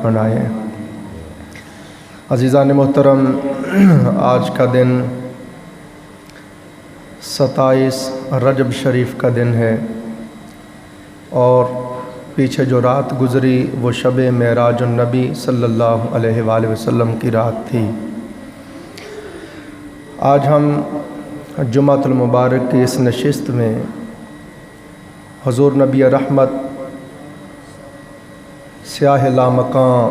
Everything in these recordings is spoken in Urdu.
بنائے۔ عزیزان محترم، آج کا دن 27 رجب شریف کا دن ہے اور پیچھے جو رات گزری وہ شب معراج النبی صلی اللہ علیہ وآلہ وسلم کی رات تھی۔ آج ہم جمعۃ المبارک کی اس نشست میں حضور نبی رحمت، سیاہ لامکاں،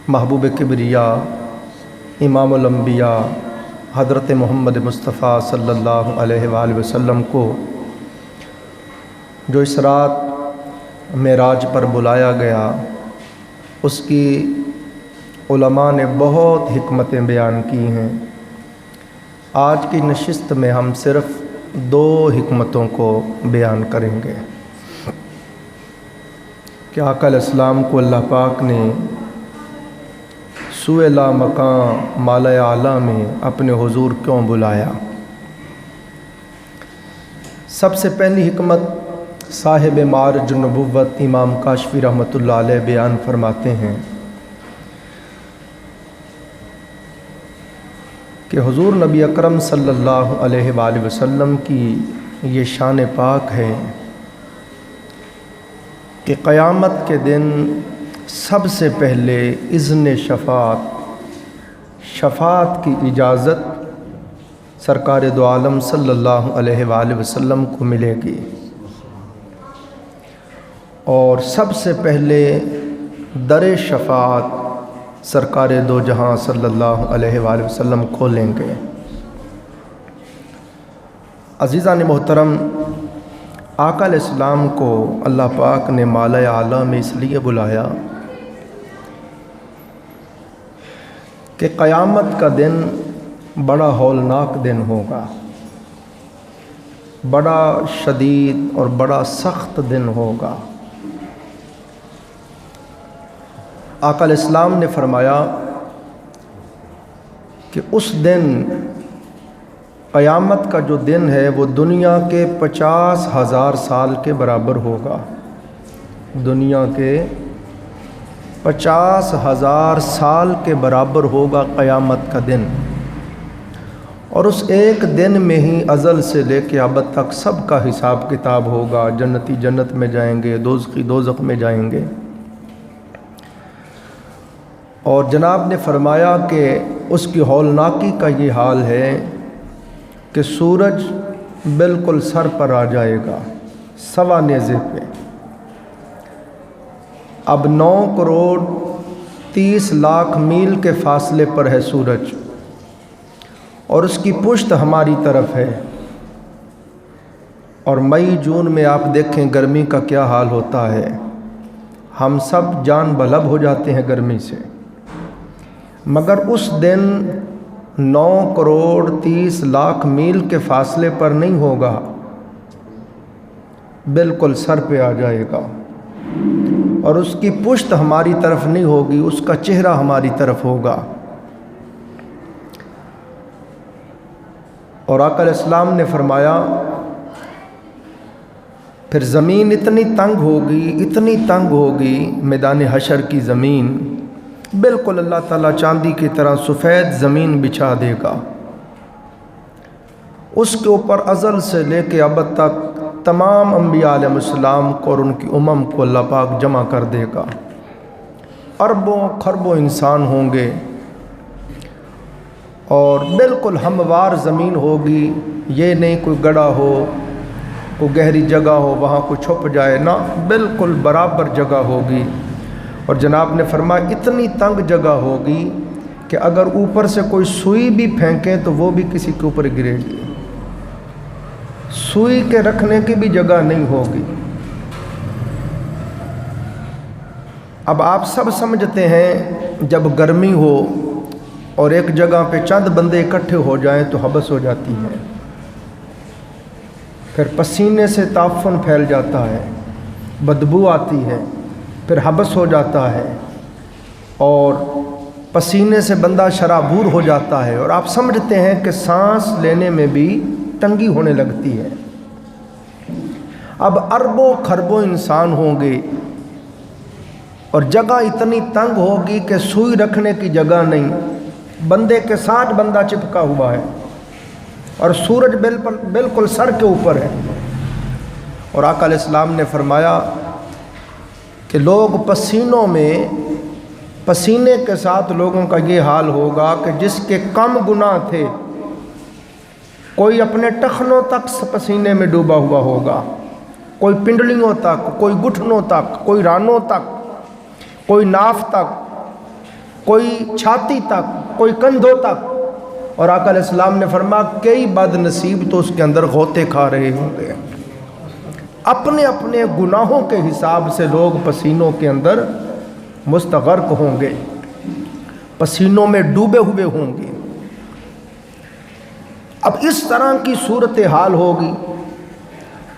محبوب کبریا، امام الانبیاء حضرت محمد مصطفیٰ صلی اللہ علیہ وآلہ وسلم کو جو اس رات معراج پر بلایا گیا، اس کی علماء نے بہت حکمتیں بیان کی ہیں۔ آج کی نشست میں ہم صرف 2 حکمتوں کو بیان کریں گے کہ آقا علیہ السلام کو اللہ پاک نے سوئے لا مکان مالا اعلیٰ میں اپنے حضور کیوں بلایا۔ سب سے پہلی حکمت صاحب معرج النبوت امام کاشفی رحمۃ اللہ علیہ بیان فرماتے ہیں کہ حضور نبی اکرم صلی اللہ علیہ وآلہ وسلم کی یہ شان پاک ہے کہ قیامت کے دن سب سے پہلے اذن شفاعت کی اجازت سرکار دو عالم صلی اللہ علیہ وآلہ وسلم کو ملے گی، اور سب سے پہلے در شفاعت سرکار دو جہاں صلی اللہ علیہ وآلہ وسلم کھولیں گے۔ عزیزان محترم، آقا علیہ السلام کو اللہ پاک نے مالا اعلیٰ میں اس لیے بلایا کہ قیامت کا دن بڑا ہولناک دن ہوگا، بڑا شدید اور بڑا سخت دن ہوگا۔ آقا علیہ السلام نے فرمایا کہ اس دن، قیامت کا جو دن ہے وہ دنیا کے 50,000 سال کے برابر ہوگا۔ دنیا کے 50,000 سال کے برابر ہوگا قیامت کا دن، اور اس ایک دن میں ہی ازل سے لے کے ابد تک سب کا حساب کتاب ہوگا۔ جنتی جنت میں جائیں گے، دوزخی دوزخ میں جائیں گے۔ اور جناب نے فرمایا کہ اس کی ہولناکی کا یہ حال ہے کہ سورج بالکل سر پر آ جائے گا، سوا نیزے پہ۔ اب 9 کروڑ 30 لاکھ میل کے فاصلے پر ہے سورج، اور اس کی پشت ہماری طرف ہے۔ اور مئی جون میں آپ دیکھیں گرمی کا کیا حال ہوتا ہے، ہم سب جان بلب ہو جاتے ہیں گرمی سے، مگر اس دن 9 کروڑ 30 لاکھ میل کے فاصلے پر نہیں ہوگا، بالکل سر پہ آ جائے گا، اور اس کی پشت ہماری طرف نہیں ہوگی، اس کا چہرہ ہماری طرف ہوگا۔ اور آقا علیہ السلام نے فرمایا پھر زمین اتنی تنگ ہوگی، میدان حشر کی زمین بالکل اللہ تعالیٰ چاندی کی طرح سفید زمین بچھا دے گا، اس کے اوپر ازل سے لے کے ابد تک تمام انبیاء علیہ السلام کو اور ان کی امم کو اللہ پاک جمع کر دے گا۔ اربوں خربوں انسان ہوں گے، اور بالکل ہموار زمین ہوگی، یہ نہیں کوئی گڑھا ہو، کوئی گہری جگہ ہو وہاں کوئی چھپ جائے، نہ، بالکل برابر جگہ ہوگی۔ اور جناب نے فرمایا اتنی تنگ جگہ ہوگی کہ اگر اوپر سے کوئی سوئی بھی پھینکیں تو وہ بھی کسی کے اوپر گرے گی، سوئی کے رکھنے کی بھی جگہ نہیں ہوگی۔ اب آپ سب سمجھتے ہیں جب گرمی ہو اور ایک جگہ پہ چند بندے اکٹھے ہو جائیں تو حبس ہو جاتی ہے، پھر پسینے سے تعفن پھیل جاتا ہے، بدبو آتی ہے، پھر حبس ہو جاتا ہے، اور پسینے سے بندہ شرابور ہو جاتا ہے، اور آپ سمجھتے ہیں کہ سانس لینے میں بھی تنگی ہونے لگتی ہے۔ اب اربوں خربوں انسان ہوں گے، اور جگہ اتنی تنگ ہوگی کہ سوئی رکھنے کی جگہ نہیں، بندے کے ساتھ بندہ چپکا ہوا ہے اور سورج بالکل سر کے اوپر ہے۔ اور آقا علیہ السلام نے فرمایا کہ لوگ پسینے کے ساتھ لوگوں کا یہ حال ہوگا کہ جس کے کم گناہ تھے کوئی اپنے ٹخنوں تک پسینے میں ڈوبا ہوا ہوگا، کوئی پنڈلیوں تک، کوئی گھٹنوں تک، کوئی رانوں تک، کوئی ناف تک، کوئی چھاتی تک، کوئی کندھوں تک۔ اور آقا علیہ السلام نے فرمایا کئی بد نصیب تو اس کے اندر غوطے کھا رہے ہوں گے، اپنے اپنے گناہوں کے حساب سے لوگ پسینوں کے اندر مستغرق ہوں گے، پسینوں میں ڈوبے ہوئے ہوں گے۔ اب اس طرح کی صورتحال ہوگی۔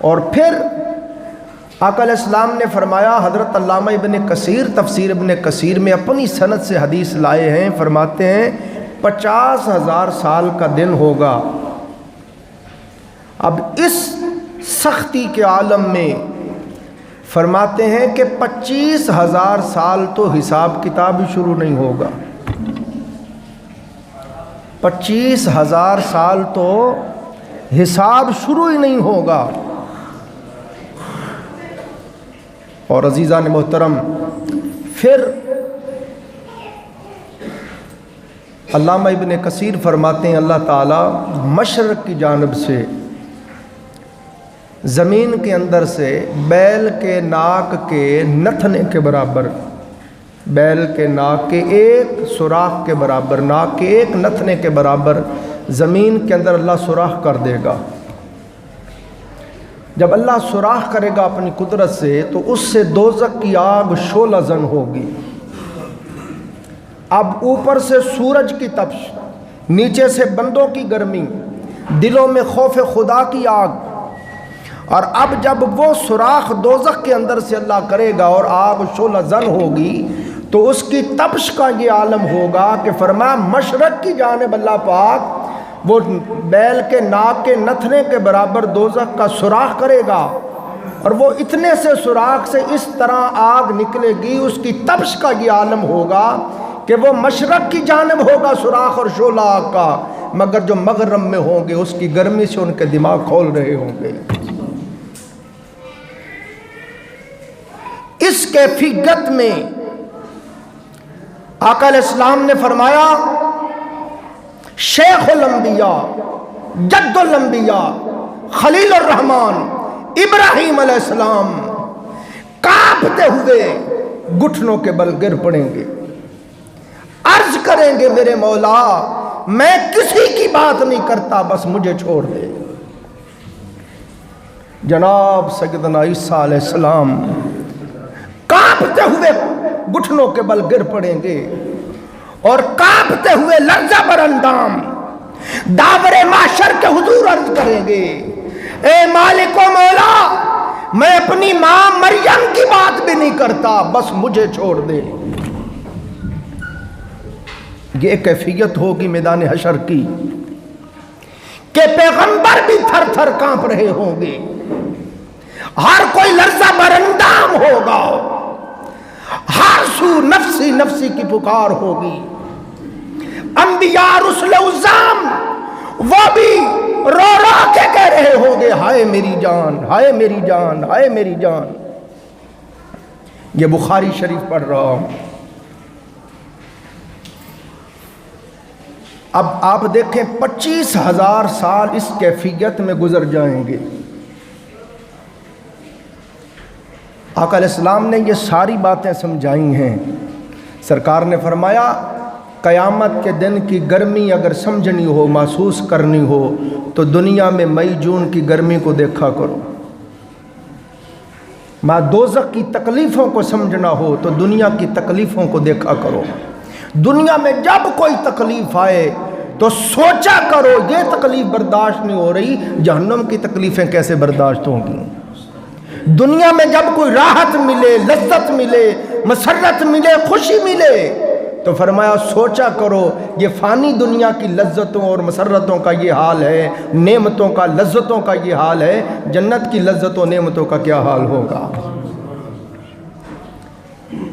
اور پھر آقا علیہ السلام نے فرمایا، حضرت علامہ ابن کثیر تفسیر ابن کثیر میں اپنی سند سے حدیث لائے ہیں، فرماتے ہیں 50,000 سال کا دن ہوگا۔ اب اس سختی کے عالم میں فرماتے ہیں کہ 25,000 سال تو حساب کتاب ہی شروع نہیں ہوگا، 25,000 سال تو حساب شروع ہی نہیں ہوگا۔ اور عزیزان محترم، پھر علامہ ابن کثیر فرماتے ہیں اللہ تعالیٰ مشرق کی جانب سے زمین کے اندر سے بیل کے ناک کے نتھنے کے برابر، بیل کے ناک کے ایک سوراخ کے برابر، ناک کے ایک نتھنے کے برابر زمین کے اندر اللہ سوراخ کر دے گا۔ جب اللہ سوراخ کرے گا اپنی قدرت سے تو اس سے دوزخ کی آگ شعلہ زن ہوگی۔ اب اوپر سے سورج کی تپش، نیچے سے بندوں کی گرمی، دلوں میں خوف خدا کی آگ، اور اب جب وہ سوراخ دوزخ کے اندر سے اللہ کرے گا اور آگ شعلہ زن ہوگی تو اس کی تپش کا یہ عالم ہوگا کہ فرمایا مشرق کی جانب اللہ پاک وہ بیل کے ناک کے نتھنے کے برابر دوزخ کا سوراخ کرے گا، اور وہ اتنے سے سوراخ سے اس طرح آگ نکلے گی، اس کی تپش کا یہ عالم ہوگا کہ وہ مشرق کی جانب ہوگا سوراخ اور شعلہ آگ کا، مگر جو مغرب میں ہوں گے اس کی گرمی سے ان کے دماغ کھول رہے ہوں گے۔ اس کیفیت میں آقا علیہ السلام نے فرمایا شیخ الانبیاء، جد الانبیاء، خلیل الرحمن ابراہیم علیہ السلام کانپتے ہوئے گھٹنوں کے بل گر پڑیں گے، عرض کریں گے میرے مولا میں کسی کی بات نہیں کرتا، بس مجھے چھوڑ دے۔ جناب سیدنا عیسیٰ علیہ السلام کانپتے ہوئے گھٹنوں کے بل گر پڑیں گے اور کانپتے ہوئے لرزہ بر اندام داور معاشر کے حضور عرض کریں گے اے مالک و مولا میں اپنی ماں مریم کی بات بھی نہیں کرتا، بس مجھے چھوڑ دے۔ یہ کیفیت ہوگی میدان حشر کی کہ پیغمبر بھی تھر تھر کانپ رہے ہوں گے، ہر کوئی لرزہ بر اندام ہوگا، ہر سو نفسی نفسی کی پکار ہوگی۔ انبیاء رسل عظام وہ بھی رو رو کے کہہ رہے ہوں گے ہائے میری جان، ہائے میری جان، ہائے میری جان۔ یہ بخاری شریف پڑھ رہا ہوں۔ اب آپ دیکھیں 25,000 سال اس کیفیت میں گزر جائیں گے۔ آقا علیہ السلام نے یہ ساری باتیں سمجھائی ہیں۔ سرکار نے فرمایا قیامت کے دن کی گرمی اگر سمجھنی ہو، محسوس کرنی ہو تو دنیا میں مئی جون کی گرمی کو دیکھا کرو۔ ماں دوزخ کی تکلیفوں کو سمجھنا ہو تو دنیا کی تکلیفوں کو دیکھا کرو۔ دنیا میں جب کوئی تکلیف آئے تو سوچا کرو یہ تکلیف برداشت نہیں ہو رہی، جہنم کی تکلیفیں کیسے برداشت ہوں گی۔ دنیا میں جب کوئی راحت ملے، لذت ملے، مسرت ملے، خوشی ملے تو فرمایا سوچا کرو یہ فانی دنیا کی لذتوں اور مسرتوں کا یہ حال ہے، نعمتوں کا لذتوں کا یہ حال ہے، جنت کی لذتوں نعمتوں کا کیا حال ہوگا۔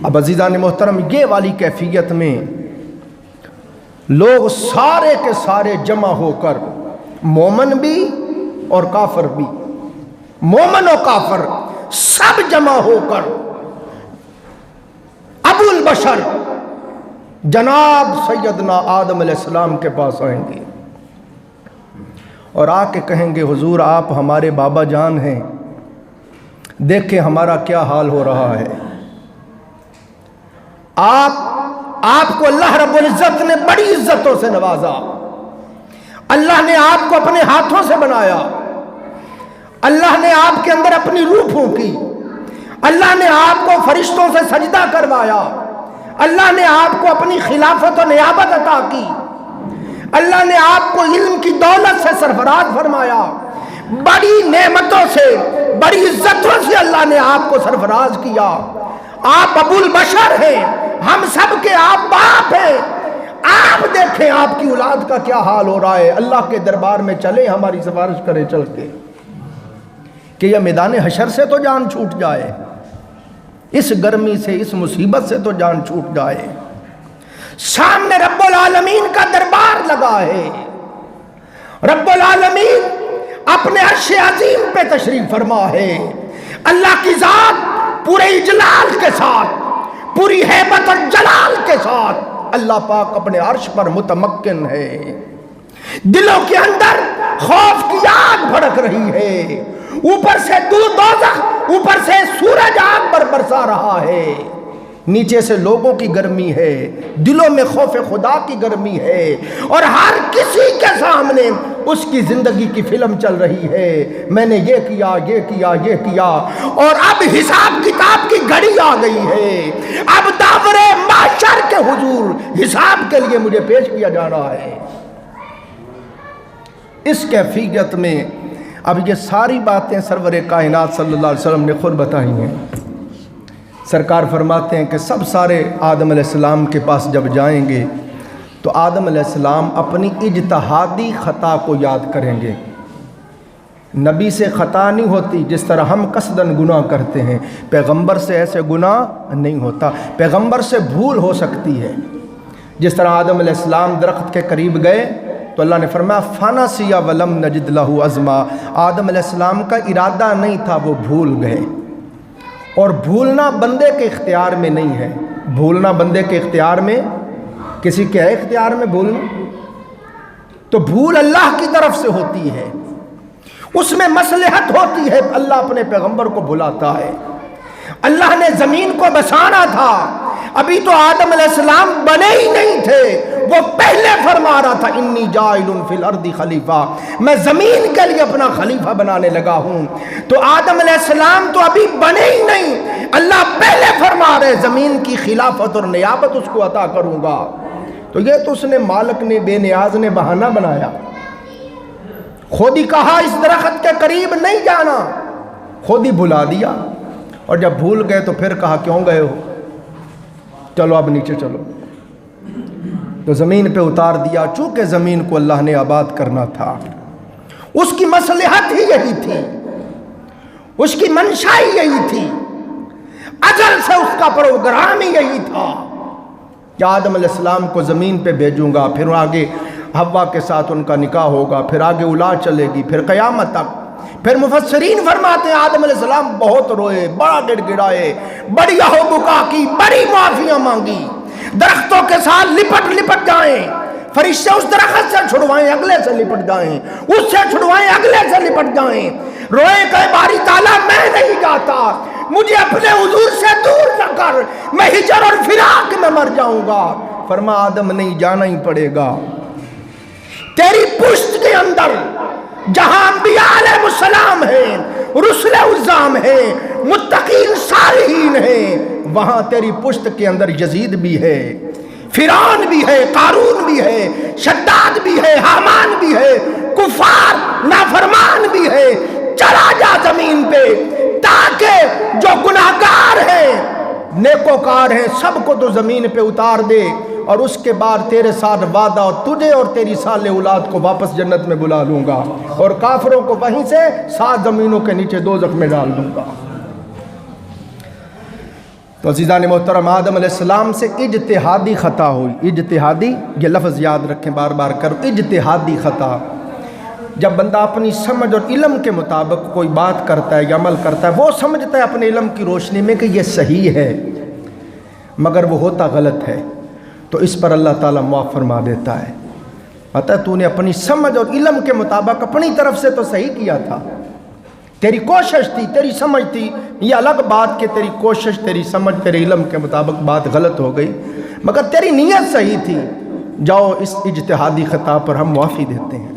اب عزیزان محترم یہ والی کیفیت میں لوگ سارے کے سارے جمع ہو کر مومن بھی اور کافر بھی، مومن و کافر سب جمع ہو کر ابو البشر جناب سیدنا آدم علیہ السلام کے پاس آئیں گے اور آ کے کہیں گے حضور آپ ہمارے بابا جان ہیں، دیکھیں ہمارا کیا حال ہو رہا ہے، آپ کو اللہ رب العزت نے بڑی عزتوں سے نوازا، اللہ نے آپ کو اپنے ہاتھوں سے بنایا، اللہ نے آپ کے اندر اپنی روح پھونکی، اللہ نے آپ کو فرشتوں سے سجدہ کروایا، اللہ نے آپ کو اپنی خلافت و نیابت عطا کی، اللہ نے آپ کو علم کی دولت سے سرفراز فرمایا، بڑی نعمتوں سے بڑی عزتوں سے اللہ نے آپ کو سرفراز کیا، آپ ابو البشر ہیں، ہم سب کے آپ باپ ہیں، آپ دیکھیں آپ کی اولاد کا کیا حال ہو رہا ہے، اللہ کے دربار میں چلیں ہماری سفارش کریں چل کے کہ یہ میدان حشر سے تو جان چھوٹ جائے، اس گرمی سے اس مصیبت سے تو جان چھوٹ جائے، سامنے رب العالمین کا دربار لگا ہے، رب العالمین اپنے عرش عظیم پہ تشریف فرما ہے، اللہ کی ذات پورے اجلال کے ساتھ پوری ہیبت اور جلال کے ساتھ اللہ پاک اپنے عرش پر متمکن ہے، دلوں کے اندر خوف کی آگ بھڑک رہی ہے، اوپر سے دوزخ، اوپر سے سورج آگ پر برسا رہا ہے، نیچے سے لوگوں کی گرمی ہے، دلوں میں خوف خدا کی گرمی ہے، اور ہر کسی کے سامنے اس کی زندگی کی فلم چل رہی ہے، میں نے یہ کیا یہ کیا یہ کیا، اور اب حساب کتاب کی گھڑی آ گئی ہے، اب داور محشر کے حضور حساب کے لیے مجھے پیش کیا جا رہا ہے۔ اس کیفیت میں اب یہ ساری باتیں سرور کائنات صلی اللہ علیہ وسلم نے خود بتائی ہیں، سرکار فرماتے ہیں کہ سب سارے آدم علیہ السلام کے پاس جب جائیں گے تو آدم علیہ السلام اپنی اجتہادی خطا کو یاد کریں گے، نبی سے خطا نہیں ہوتی جس طرح ہم قصدن گناہ کرتے ہیں، پیغمبر سے ایسے گناہ نہیں ہوتا، پیغمبر سے بھول ہو سکتی ہے، جس طرح آدم علیہ السلام درخت کے قریب گئے تو اللہ نے فرمایا فَنَسِيَ وَلَمْ نَجِدْ لَهُ عَزْمًا، آدم علیہ السلام کا ارادہ نہیں تھا، وہ بھول گئے، اور بھولنا بندے کے اختیار میں نہیں ہے، بھولنا بندے کے اختیار میں، کسی کے اختیار میں بھولنا، تو بھول اللہ کی طرف سے ہوتی ہے، اس میں مصلحت ہوتی ہے، اللہ اپنے پیغمبر کو بھلاتا ہے، اللہ نے زمین کو بسانا تھا، ابھی تو آدم علیہ السلام بنے ہی نہیں تھے، وہ پہلے فرما رہا تھا انی جاعل فی الارض خلیفہ، میں زمین کے لیے اپنا خلیفہ بنانے لگا ہوں، تو آدم علیہ السلام تو ابھی بنے ہی نہیں، اللہ پہلے فرما رہے زمین کی خلافت اور نیابت اس کو عطا کروں گا، تو یہ تو اس نے مالک نے بے نیاز نے بہانہ بنایا، خود ہی کہا اس درخت کے قریب نہیں جانا، خود ہی بھلا دیا، اور جب بھول گئے تو پھر کہا کیوں گئے ہو، چلو اب نیچے چلو، تو زمین پہ اتار دیا، چونکہ زمین کو اللہ نے آباد کرنا تھا، اس کی مصلحت ہی یہی تھی، اس کی منشا ہی یہی تھی، ازل سے اس کا پروگرام ہی یہی تھا کہ آدم علیہ السلام کو زمین پہ بھیجوں گا، پھر آگے حوا کے ساتھ ان کا نکاح ہوگا، پھر آگے اولاد چلے گی، پھر قیامت تک۔ پھر مفسرین فرماتے ہیں آدم علیہ السلام بہت روئے، بڑا گڑ گڑائے، بڑی آہو بکا کی، بڑی معافیاں مانگی، درختوں کے ساتھ لپٹ جائیں، فرشتے اس درخت سے چھڑوائیں اگلے سے لپٹ جائیں، اس سے چھڑوائیں اگلے سے لپٹ جائیں، روئے کہ باری تعالیٰ میں نہیں جاتا، مجھے اپنے حضور سے دور نہ کر، میں ہجر اور فراق میں مر جاؤں گا۔ فرما آدم نہیں، جانا ہی پڑے گا، تیری پشت کے اندر جہاں انبیاء علیہ السلام ہیں، رسل عظام ہیں، متقین صالحین ہیں، وہاں تیری پشت کے اندر یزید بھی ہے، فرعون بھی ہے، قارون بھی ہے، شداد بھی ہے، حامان بھی ہے، کفار نافرمان بھی ہے، چلا جا زمین پہ تاکہ جو گناہگار ہیں نیکوکار ہیں سب کو تو زمین پہ اتار دے، اور اس کے بعد تیرے ساتھ وعدہ، اور تجھے اور تیری سال اولاد کو واپس جنت میں بلا لوں گا، اور کافروں کو وہیں سے 7 زمینوں کے نیچے دوزخ میں ڈال دوں گا۔ تو عزیزان محترم آدم علیہ السلام سے اجتہادی خطا ہوئی. اجتہادی، یہ لفظ یاد رکھیں، بار بار کرو، اجتہادی خطا. جب بندہ اپنی سمجھ اور علم کے مطابق کوئی بات کرتا ہے یا عمل کرتا ہے، وہ سمجھتا ہے اپنے علم کی روشنی میں کہ یہ صحیح ہے، مگر وہ ہوتا غلط ہے، تو اس پر اللہ تعالیٰ معاف فرما دیتا ہے. پتہ ہے تو نے اپنی سمجھ اور علم کے مطابق اپنی طرف سے تو صحیح کیا تھا، تیری کوشش تھی، تیری سمجھ تھی. یہ الگ بات کہ تیری کوشش، تیری سمجھ، تیرے علم کے مطابق بات غلط ہو گئی، مگر تیری نیت صحیح تھی. جاؤ اس اجتہادی خطا پر ہم معافی دیتے ہیں.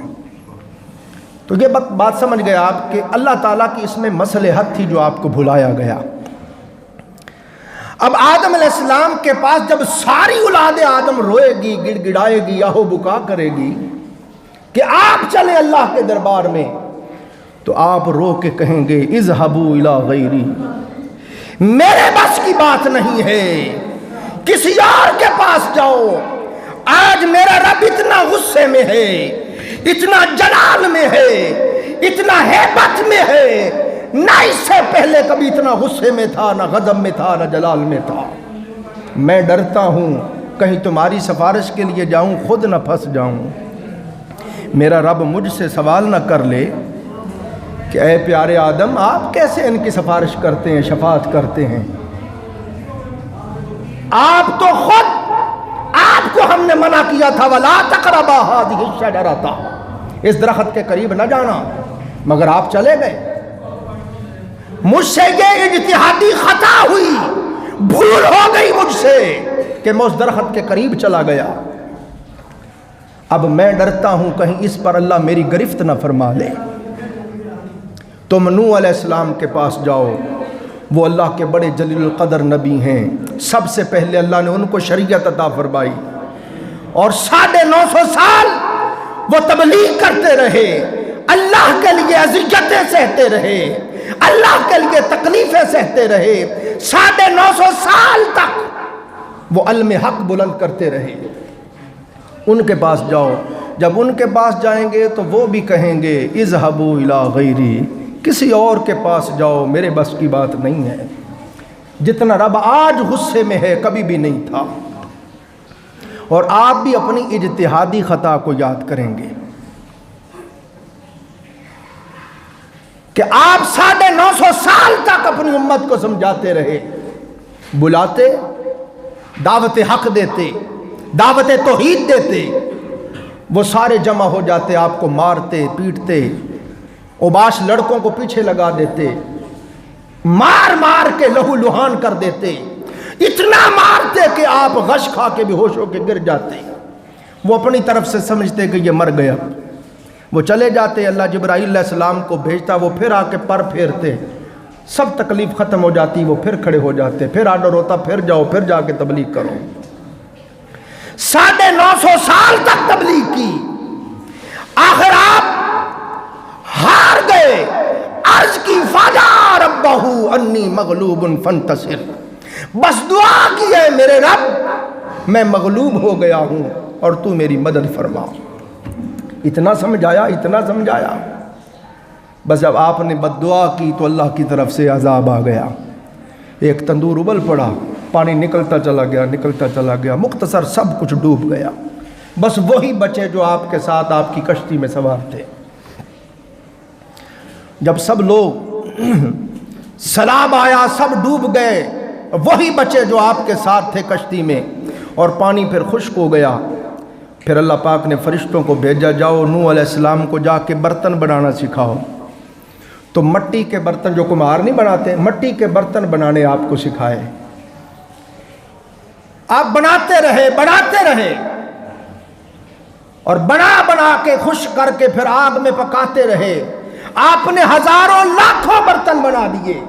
تو یہ بات سمجھ گئے آپ کہ اللہ تعالیٰ کی اس میں مصلحت تھی جو آپ کو بھلایا گیا. اب آدم علیہ السلام کے پاس جب ساری اولاد آدم روئے گی، گڑ گڑائے گی، آہو بکا کرے گی کہ آپ چلے اللہ کے دربار میں، تو آپ رو کے کہیں گے اذهبوا الی غیری، میرے بس کی بات نہیں ہے، کسی اور کے پاس جاؤ. آج میرا رب اتنا غصے میں ہے، اتنا جلال میں ہے، اتنا ہیبت میں ہے، نہ اس سے پہلے کبھی اتنا غصے میں تھا، نہ غضب میں تھا، نہ جلال میں تھا. میں ڈرتا ہوں کہیں تمہاری سفارش کے لیے جاؤں خود نہ پھنس جاؤں. میرا رب مجھ سے سوال نہ کر لے کہ اے پیارے آدم آپ کیسے ان کی سفارش کرتے ہیں، شفاعت کرتے ہیں. آپ تو خود، آپ کو ہم نے منع کیا تھا وَلَا تَقْرَبَا هَٰذِهِ الشَّجَرَةَ، اس درخت کے قریب نہ جانا، مگر آپ چلے گئے. مجھ سے یہ اجتہادی خطا ہوئی، بھول ہو گئی مجھ سے کہ میں اس درخت کے قریب چلا گیا. اب میں ڈرتا ہوں کہیں اس پر اللہ میری گرفت نہ فرما لے. تم نوح علیہ السلام کے پاس جاؤ، وہ اللہ کے بڑے جلیل القدر نبی ہیں. سب سے پہلے اللہ نے ان کو شریعت عطا فرمائی، اور 950 سال وہ تبلیغ کرتے رہے، اللہ کے لیے اذیتیں سہتے رہے، اللہ کے لیے تکلیفیں سہتے رہے. 950 سال تک وہ علم حق بلند کرتے رہے. ان کے پاس جاؤ. جب ان کے پاس جائیں گے تو وہ بھی کہیں گے اذهبوا الی غیری، کسی اور کے پاس جاؤ، میرے بس کی بات نہیں ہے. جتنا رب آج غصے میں ہے کبھی بھی نہیں تھا. اور آپ بھی اپنی اجتہادی خطا کو یاد کریں گے کہ آپ 950 سال تک اپنی امت کو سمجھاتے رہے، بلاتے، دعوت حق دیتے، دعوت توحید دیتے. وہ سارے جمع ہو جاتے، آپ کو مارتے، پیٹتے، اوباش لڑکوں کو پیچھے لگا دیتے، مار مار کے لہو لہان کر دیتے، اتنا مارتے کہ آپ غش کھا کے بے ہوش ہو کے گر جاتے. وہ اپنی طرف سے سمجھتے کہ یہ مر گیا. وہ چلے جاتے، اللہ جبرائیل علیہ السلام کو بھیجتا، وہ پھر آ کے پر پھیرتے، سب تکلیف ختم ہو جاتی، وہ پھر کھڑے ہو جاتے، پھر آرڈر ہوتا پھر جاؤ، پھر جا کے تبلیغ کرو. 950 سال تک تبلیغ کی. آخر آپ ہار گئے. عرض کی فَدَعَا رَبَّهُ أَنِّي مَغْلُوبٌ فَانْتَصِرْ، بس دعا کی ہے میرے رب میں مغلوب ہو گیا ہوں اور تو میری مدد فرما. اتنا سمجھایا، اتنا سمجھایا. بس جب آپ نے بد دعا کی تو اللہ کی طرف سے عذاب آ گیا. ایک تندور ابل پڑا، پانی نکلتا چلا گیا، نکلتا چلا گیا، مختصر سب کچھ ڈوب گیا. بس وہی بچے جو آپ کے ساتھ آپ کی کشتی میں سوار تھے. جب سب لوگ سیلاب آیا، سب ڈوب گئے، وہی بچے جو آپ کے ساتھ تھے کشتی میں، اور پانی پھر خشک ہو گیا. پھر اللہ پاک نے فرشتوں کو بھیجا، جاؤ نوح علیہ السلام کو جا کے برتن بنانا سکھاؤ. تو مٹی کے برتن، جو کمہار نہیں بناتے، مٹی کے برتن بنانے آپ کو سکھائے. آپ بناتے رہے، بناتے رہے، اور بنا بنا کے خشک کر کے پھر آگ میں پکاتے رہے. آپ نے ہزاروں لاکھوں برتن بنا دیے.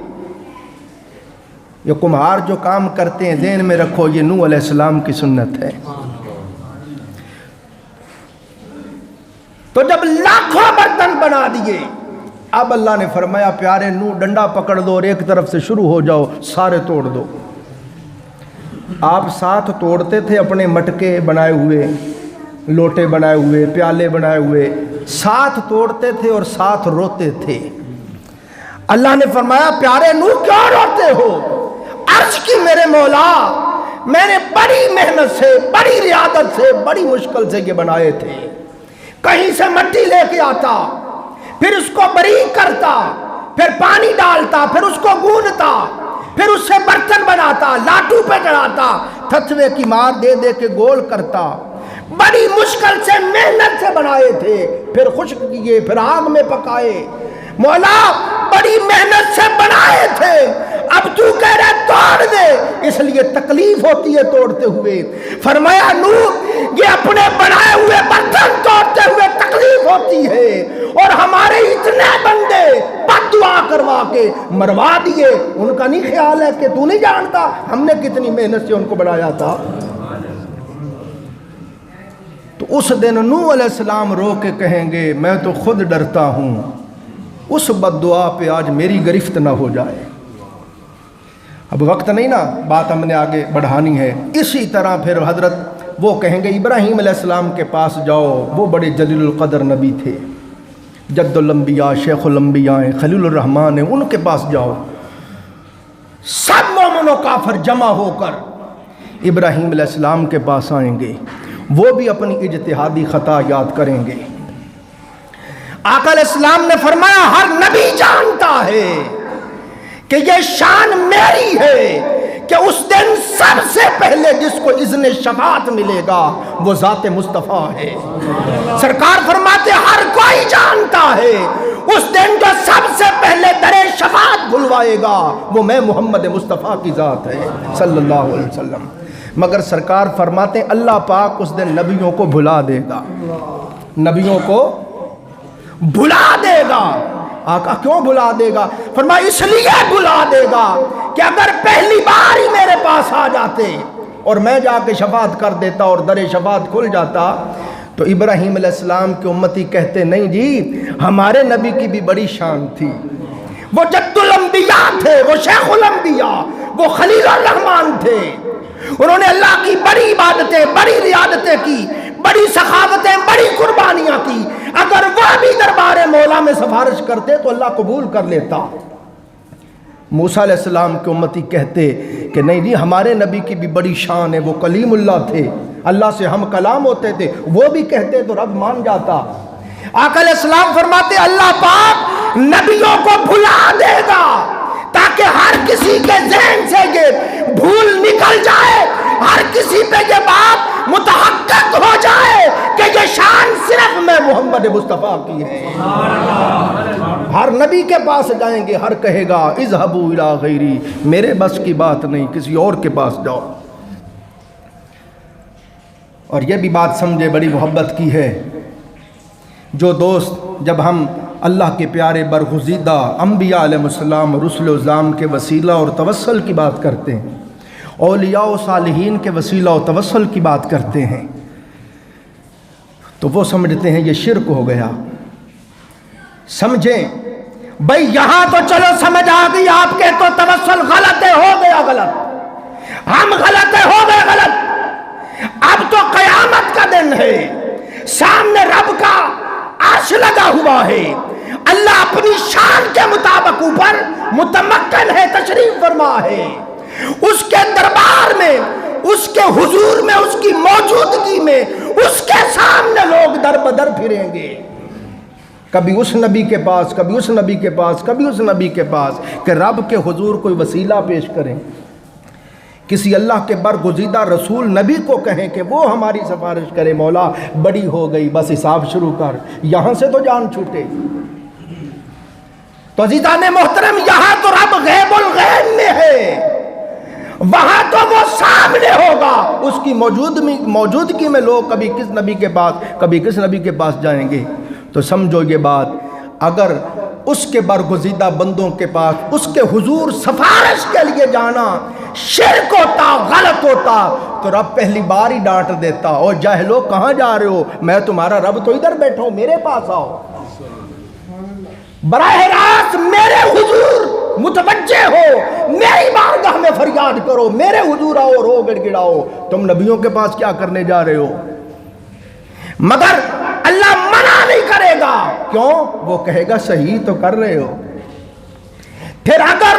یہ کمہار جو کام کرتے ہیں ذہن میں رکھو، یہ نوح علیہ السلام کی سنت ہے. تو جب لاکھوں برتن بنا دیے، اب اللہ نے فرمایا پیارے نوح ڈنڈا پکڑ دو اور ایک طرف سے شروع ہو جاؤ، سارے توڑ دو. آپ ساتھ توڑتے تھے، اپنے مٹکے بنائے ہوئے، لوٹے بنائے ہوئے، پیالے بنائے ہوئے، ساتھ توڑتے تھے اور ساتھ روتے تھے. اللہ نے فرمایا پیارے نوح کیوں روتے ہو؟ عرض کی میرے مولا میں نے بڑی محنت سے، بڑی ریاضت سے، بڑی مشکل سے یہ بنائے تھے، کہیں سے مٹی لے کے آتا، پھر اس کو باریک کرتا، پھر پانی ڈالتا، پھر اس کو گوندتا، پھر اس سے برتن بناتا، لاٹو پہ چڑھاتا، تھتوے کی مار دے دے کے گول کرتا، بڑی مشکل سے محنت سے بنائے تھے، پھر خشک کیے، پھر آگ میں پکائے، مولا بڑی محنت سے بنائے تھے، اب تو کہہ رہے توڑ دے، اس لیے تکلیف ہوتی ہے توڑتے ہوئے۔ فرمایا نوح یہ اپنے بنائے ہوئے برتن توڑتے ہوئے تکلیف ہوتی ہے، اور ہمارے اتنے بندے بد دعا کروا کے مروا دیے، ان کا نہیں خیال ہے کہ تو نہیں جانتا ہم نے کتنی محنت سے ان کو بنایا تھا۔ تو اس دن نوح علیہ السلام رو کے کہیں گے میں تو خود ڈرتا ہوں اس بد دعا پہ آج میری گرفت نہ ہو جائے۔ اب وقت نہیں نا، بات ہم نے آگے بڑھانی ہے۔ اسی طرح پھر حضرت وہ کہیں گے ابراہیم علیہ السلام کے پاس جاؤ، وہ بڑے جلیل القدر نبی تھے، جد الانبیاء، شیخ الانبیاء ہیں، خلیل الرحمن ہیں، ان کے پاس جاؤ۔ سب مومن و کافر جمع ہو کر ابراہیم علیہ السلام کے پاس آئیں گے، وہ بھی اپنی اجتہادی خطا یاد کریں گے۔ آقا علیہ السلام نے فرمایا ہر نبی جانتا ہے کہ یہ شان میری ہے کہ اس دن سب سے پہلے جس کو اذن شفاعت ملے گا وہ ذات مصطفیٰ ہے۔ سرکار فرماتے ہر کوئی جانتا ہے اس دن جو سب سے پہلے در شفاعت کھلوائے گا وہ میں محمد مصطفیٰ کی ذات ہے صلی اللہ علیہ وسلم۔ مگر سرکار فرماتے ہیں اللہ پاک اس دن نبیوں کو بھلا دے گا، نبیوں کو بھلا دے گا۔ آقا کیوں بھلا دے گا؟ فرمایا اس لیے بھلا دے گا کہ اگر پہلی بار ہی میرے پاس آ جاتے اور میں جا کے شفاعت کر دیتا اور در شفاعت کھل جاتا تو ابراہیم علیہ السلام کی امتی کہتے نہیں جی ہمارے نبی کی بھی بڑی شان تھی، وہ جد الانبیاء تھے، وہ شیخ الانبیاء، وہ خلیل الرحمن تھے، انہوں نے اللہ کی بڑی عبادتیں، بڑی ریاضتیں کی، بڑی سخاوتیں، بڑی قربانیاں کی، اگر وہ بھی دربار مولا میں سفارش کرتے تو اللہ قبول کر لیتا۔ موسیٰ علیہ السلام کی امتی کہتے کہ نہیں جی ہمارے نبی کی بھی بڑی شان ہے، وہ کلیم اللہ تھے، اللہ سے ہم کلام ہوتے تھے، وہ بھی کہتے تو رب مان جاتا۔ آقا علیہ السلام فرماتے اللہ پاک نبیوں کو بھلا دے گا تاکہ ہر کسی کے ذہن سے یہ بھول نکل جائے، ہر کسی پہ یہ بات متحقق ہو جائے کہ یہ شان صرف میں محمد مصطفیٰ کی ہے۔ ہر نبی کے پاس جائیں گے، ہر کہے گا اذهبوا الی غیری، میرے بس کی بات نہیں، کسی اور کے پاس جاؤ۔ اور یہ بھی بات سمجھے بڑی محبت کی ہے، جو دوست جب ہم اللہ کے پیارے برگزیدہ انبیاء علیہ السلام رسل و اعظام کے وسیلہ اور توسل کی بات کرتے ہیں، اولیاء و صالحین کے وسیلہ و توسل کی بات کرتے ہیں، تو وہ سمجھتے ہیں یہ شرک ہو گیا۔ سمجھیں بھئی یہاں تو چلو سمجھ آ گئی آپ کے تو توسل غلط ہے، ہو گیا غلط، ہم غلط ہے، ہو گئے غلط۔ اب تو قیامت کا دن ہے، سامنے رب کا عرش لگا ہوا ہے، اللہ اپنی شان کے مطابق اوپر متمکن ہے، تشریف فرما ہے، اس کے دربار میں، اس کے حضور میں، اس کی موجودگی میں، اس کے سامنے لوگ در بدر پھریں گے، کبھی اس نبی کے پاس، کبھی اس نبی کے پاس، کبھی اس نبی کے پاس، کہ رب کے حضور کوئی وسیلہ پیش کریں، کسی اللہ کے برگزیدہ رسول نبی کو کہیں کہ وہ ہماری سفارش کرے، مولا بڑی ہو گئی بس حساب شروع کر، یہاں سے تو جان چھوٹے۔ تو عزیزان محترم یہاں تو رب غیب الغیب میں ہے، وہاں تو وہ سامنے ہوگا، اس کی موجودگی میں لوگ کبھی کس نبی کے پاس، کبھی کس نبی کے پاس جائیں گے۔ تو سمجھو یہ بات، اگر اس کے برگزیدہ بندوں کے پاس اس کے حضور سفارش کے لیے جانا شرک ہوتا، غلط ہوتا، تو رب پہلی بار ہی ڈانٹ دیتا، اور جاہلو کہاں جا رہے ہو، میں تمہارا رب تو ادھر بیٹھا ہوں، میرے پاس آؤ، براہ راست میرے حضور متوجہ ہو، میری بارگاہ میں فریاد کرو، میرے حضور آؤ، رو گڑ گڑاؤ، تم نبیوں کے پاس کیا کرنے جا رہے ہو؟ مگر اللہ منع نہیں کرے گا، کیوں؟ وہ کہے گا صحیح تو کر رہے ہو۔ پھر اگر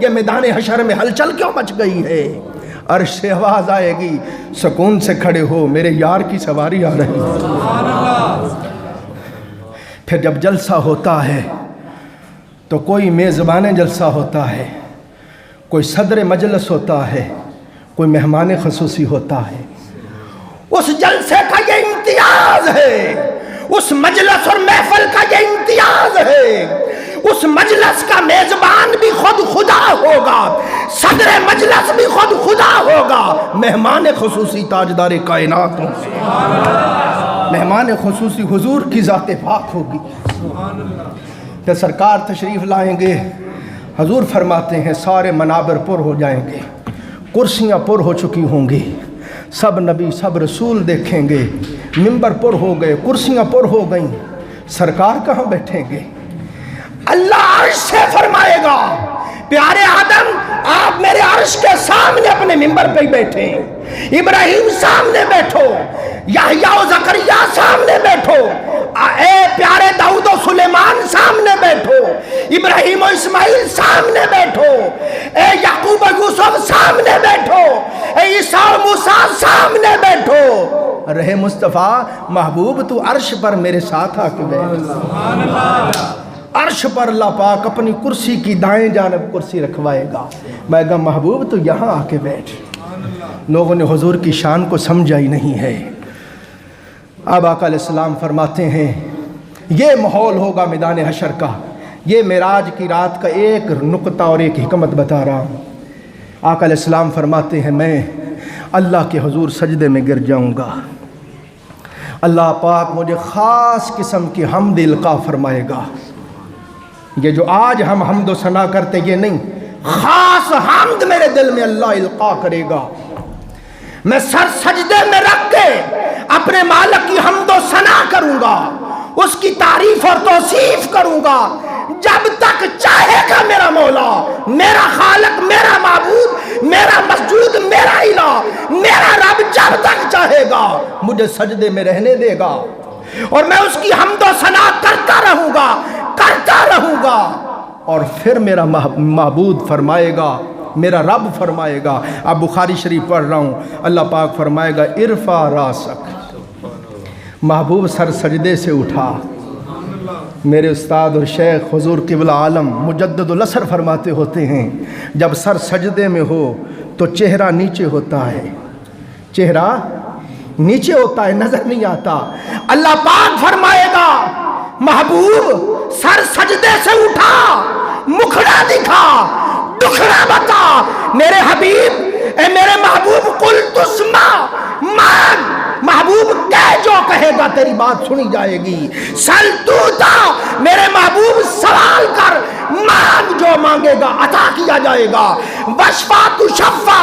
یہ میدان حشر میں ہلچل کیوں مچ گئی ہے؟ عرش سے آواز آئے گی، سکون سے کھڑے ہو، میرے یار کی سواری آ رہی ہے۔ پھر جب جلسہ ہوتا ہے تو کوئی میزبان جلسہ ہوتا ہے، کوئی صدر مجلس ہوتا ہے، کوئی مہمان خصوصی ہوتا ہے۔ اس جلسے کا یہ امتیاز ہے، اس مجلس اور محفل کا یہ امتیاز ہے، اس مجلس کا میزبان بھی خود خدا ہوگا، صدر مجلس بھی خود خدا ہوگا، مہمان خصوصی تاجدار کائنات ہوں گے، مہمان خصوصی حضور کی ذات پاک ہوگی۔ کہ سرکار تشریف لائیں گے، حضور فرماتے ہیں سارے منابر پر ہو جائیں گے، کرسیاں پر ہو چکی ہوں گی، سب نبی سب رسول دیکھیں گے، ممبر پر ہو گئے، کرسیاں پر ہو گئیں، سرکار کہاں بیٹھیں گے؟ اللہ عرش سے فرمائے گا پیارے آدم آپ میرے عرش کے سامنے اپنے ممبر پہ ہی بیٹھے، ابراہیم سامنے بیٹھو، یحییٰ و زکریا سامنے بیٹھو، اے پیارے داؤد و سلیمان سامنے بیٹھو، ابراہیم و اسماعیل سامنے بیٹھو، اے یعقوب و یوسف سامنے بیٹھو، اے عیسیٰ و موسیٰ سامنے بیٹھو۔ رہے مصطفیٰ محبوب تو عرش پر میرے ساتھ آ کے بیٹھ۔ عرش پر اللہ پاک اپنی کرسی کی دائیں جانب کرسی رکھوائے گا، میں کہا محبوب تو یہاں آ کے بیٹھ۔ لوگوں نے حضور کی شان کو سمجھا ہی نہیں ہے۔ اب آقا علیہ السلام فرماتے ہیں یہ ماحول ہوگا میدان حشر کا۔ یہ معراج کی رات کا ایک نقطہ اور ایک حکمت بتا رہا ہوں۔ آقا علیہ السلام فرماتے ہیں میں اللہ کے حضور سجدے میں گر جاؤں گا، اللہ پاک مجھے خاص قسم کی حمد القا فرمائے گا۔ یہ جو آج ہم حمد و ثنا کرتے یہ نہیں، خاص حمد میرے دل میں اللہ القا کرے گا۔ میں سر سجدے میں رکھ کے اپنے مالک کی حمد و ثنا کروں گا، اس کی تعریف اور توصیف کروں گا جب تک چاہے گا میرا مولا، میرا خالق، میرا معبود، میرا مسجود، میرا الہ، میرا رب جب تک چاہے گا مجھے سجدے میں رہنے دے گا، اور میں اس کی حمد و ثنا کرتا رہوں گا، کرتا رہوں گا۔ اور پھر میرا معبود فرمائے گا، میرا رب فرمائے گا، اب بخاری شریف پڑھ رہا ہوں، اللہ پاک فرمائے گا ارفع راسک، محبوب سر سجدے سے اٹھا۔ میرے استاد اور شیخ حضور قبلہ عالم مجدد الاثر فرماتے ہوتے ہیں جب سر سجدے میں ہو تو چہرہ نیچے ہوتا ہے، چہرہ نیچے ہوتا ہے، نظر نہیں آتا۔ اللہ پاک فرمائے گا محبوب سر سجدے سے اٹھا، مکھڑا دکھا، دکھڑا بتا، میرے حبیب اے میرے محبوب قل تسمع، مان محبوب کہہ جو کہے گا تیری بات سنی جائے گی، سل توتا میرے محبوب سوال کر، مان جو مانگے گا عطا کیا جائے گا، وشفا تشفع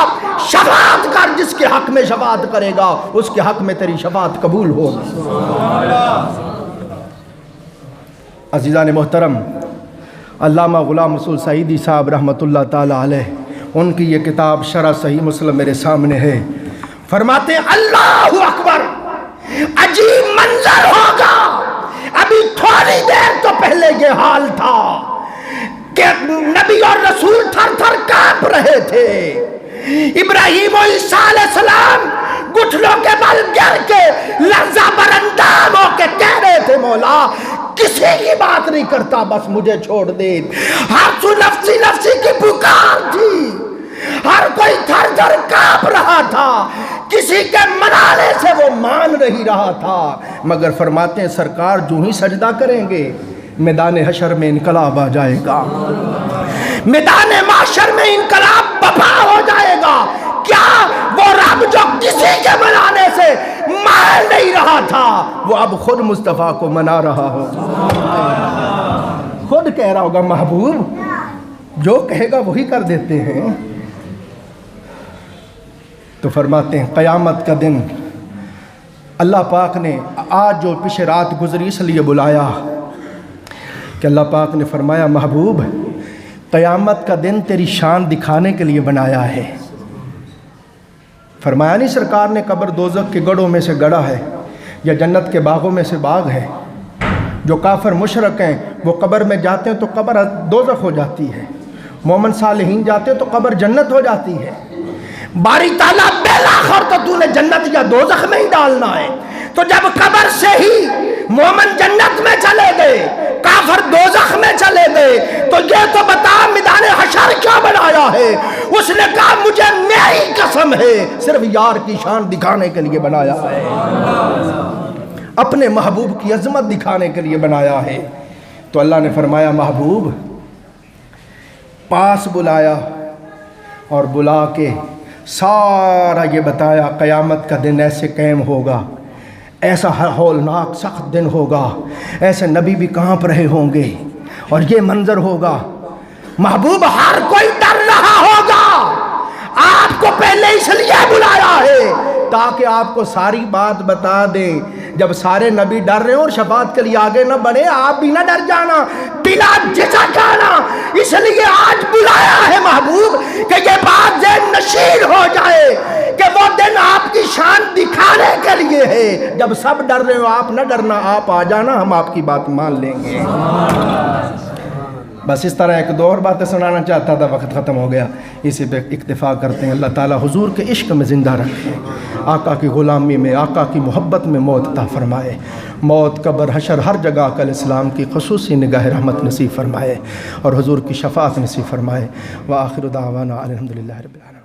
شفاعت کر، جس کے حق میں شفاعت کرے گا اس کے حق میں تیری شفاعت قبول ہوگی۔ عزیزان محترم، علامہ غلام رسول سعیدی صاحب رحمۃ اللہ تعالی علیہ، ان کی یہ کتاب شرح صحیح مسلم میرے سامنے ہے، فرماتے ہیں اللہ اکبر، عجیب منظر ہوگا، ابھی تھوڑی دیر تو پہلے یہ حال تھا کہ نبی اور رسول تھر تھر کانپ رہے تھے، ابراہیم و عیسیٰ علیہ السلام گھٹنوں کے بل گر کے لرزہ برندام ہو کے کہہ رہے تھے مولا کسی کی بات نہیں کرتا، بس مجھے چھوڑ دے۔ ہر تو نفسی نفسی کی پکار تھی، ہر کوئی تھر تھر کانپ رہا تھا، کسی کے منانے سے وہ مان نہیں رہا تھا، مگر فرماتے ہیں سرکار جو ہی سجدہ کریں گے میدان حشر میں انقلاب آ جائے گا، میدان محشر میں انقلاب بپا ہو جائے گا۔ کیا وہ رب جو کسی کے منانے سے مان نہیں رہا تھا وہ اب خود مصطفیٰ کو منا رہا ہوگا، خود کہہ رہا ہوگا محبوب جو کہے گا وہی کر دیتے ہیں۔ تو فرماتے ہیں قیامت کا دن اللہ پاک نے آج جو پیچھے رات گزری اس لیے بلایا کہ اللہ پاک نے فرمایا محبوب قیامت کا دن تیری شان دکھانے کے لیے بنایا ہے۔ فرمایا نہیں سرکار نے قبر دوزخ کے گڑھوں میں سے گڑھا ہے یا جنت کے باغوں میں سے باغ ہے، جو کافر مشرک ہیں وہ قبر میں جاتے ہیں تو قبر دوزخ ہو جاتی ہے، مومن صالحین جاتے تو قبر جنت ہو جاتی ہے. باری تعالیٰ بالآخر تو تو نے جنت یا دوزخ میں ہی ڈالنا ہے. تو جب قبر سے ہی مومن جنت میں چلے گئے, کافر دوزخ میں چلے گئے, تو یہ تو بتا میدان حشر کیا بنایا ہے؟ اس نے کہا مجھے میری قسم ہے صرف یار کی شان دکھانے کے لیے بنایا ہے, اپنے محبوب کی عظمت دکھانے کے لیے بنایا ہے. تو اللہ نے فرمایا محبوب پاس بلایا اور بلا کے سارا یہ بتایا قیامت کا دن ایسے قائم ہوگا, ایسا ہولناک سخت دن ہوگا, ایسے نبی بھی کانپ رہے ہوں گے اور یہ منظر ہوگا. محبوب ہر کوئی ڈر رہا ہوگا, آپ کو پہلے اس لیے بلایا ہے تاکہ آپ کو ساری بات بتا دیں. جب سارے نبی ڈر رہے ہوں اور شفاعت کے لیے آگے نہ بڑھے, آپ بھی نہ ڈر جانا, بلا جھجک جانا. اس لیے آج بلایا ہے محبوب کہ یہ بات ذہن نشین ہو جائے کہ وہ دن آپ کی شان دکھانے کے لیے ہے. جب سب ڈر رہے ہو آپ نہ ڈرنا, آپ آ جانا, ہم آپ کی بات مان لیں گے. بس اس طرح ایک دو اور باتیں سنانا چاہتا تھا, وقت ختم ہو گیا, اسی پہ اکتفا کرتے ہیں. اللہ تعالیٰ حضور کے عشق میں زندہ رکھے, آقا کی غلامی میں, آقا کی محبت میں موت عطا فرمائے. موت, قبر, حشر, ہر جگہ آقا علیہ السلام کی خصوصی نگاہ رحمت نصیب فرمائے اور حضور کی شفاعت نصیب فرمائے. وآخر دعوانا الحمدللہ رب العالمین.